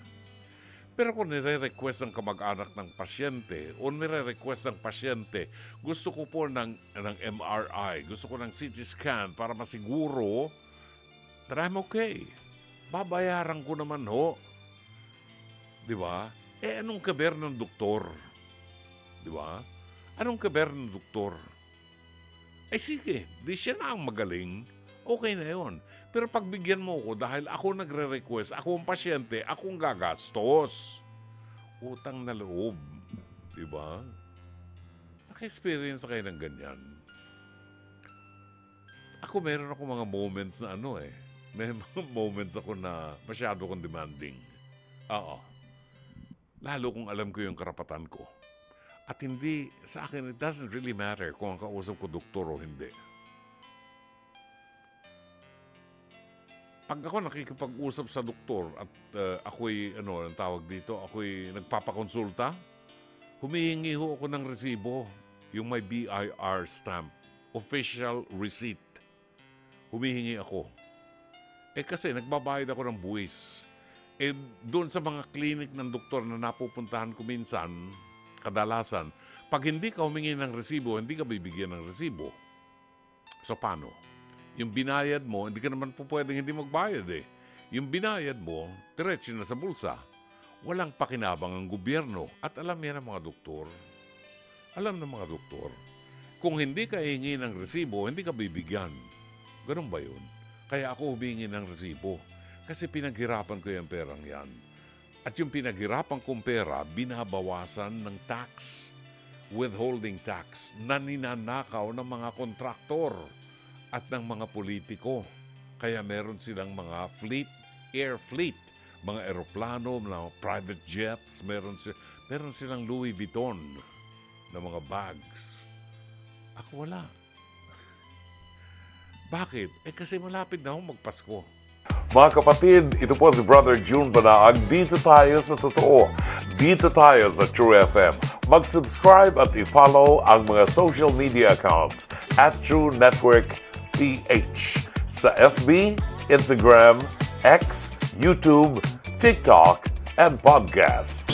Pero kung nire-request ng kamag-anak ng pasyente o nire-request ng pasyente, gusto ko po ng MRI, gusto ko ng CT scan para masiguro that I'm okay. Babayaran ko naman ho. Di ba? Anong kaber ng doktor? Di ba? Anong kaber ng doktor? Sige, di siya na ang magaling. Okay na yon. Pero pagbigyan mo ko dahil ako nagre-request, ako ang pasyente, akong gagastos. Utang na loob. Diba? Naka-experience kayo ng ganyan. Meron ako mga moments na may mga moments ako na masyado kong demanding. Oo. Lalo kung alam ko yung karapatan ko. At hindi, sa akin, it doesn't really matter kung ang kausap ko doktor o hindi. Pag ako nakikipag-usap sa doktor at ako'y, ang tawag dito, ako'y nagpapakonsulta, humihingi ho ako ng resibo, yung may BIR stamp, official receipt. Humihingi ako. Kasi nagbabayad ako ng buwis. Doon sa mga klinik ng doktor na napupuntahan ko minsan, kadalasan, pag hindi ka humingi ng resibo, hindi ka bibigyan ng resibo. So, paano? Yung binayad mo, hindi ka naman po pwedeng hindi magbayad eh. Yung binayad mo, diretso na sa bulsa. Walang pakinabang ang gobyerno. At alam yan ng mga doktor. Alam ng mga doktor. Kung hindi ka hihingi ng resibo, hindi ka bibigyan. Ganun ba yun? Kaya ako humingi ng resibo. Kasi pinaghirapan ko yung perang yan. At yung pinaghirapan kong pera, binabawasan ng tax. withholding tax na ninanakaw ng mga kontraktor at ng mga politiko. Kaya meron silang mga air fleet, mga eroplano, mga private jets, meron silang Louis Vuitton na mga bags. Ako wala. Bakit? Kasi malapit na akong magpasko. Mga kapatid, ito po si Brother June Banaag. Dito tayo sa totoo. Dito tayo sa True FM. Mag-subscribe at i-follow ang mga social media accounts at True Network PH sa FB, Instagram, X, YouTube, TikTok, and podcast.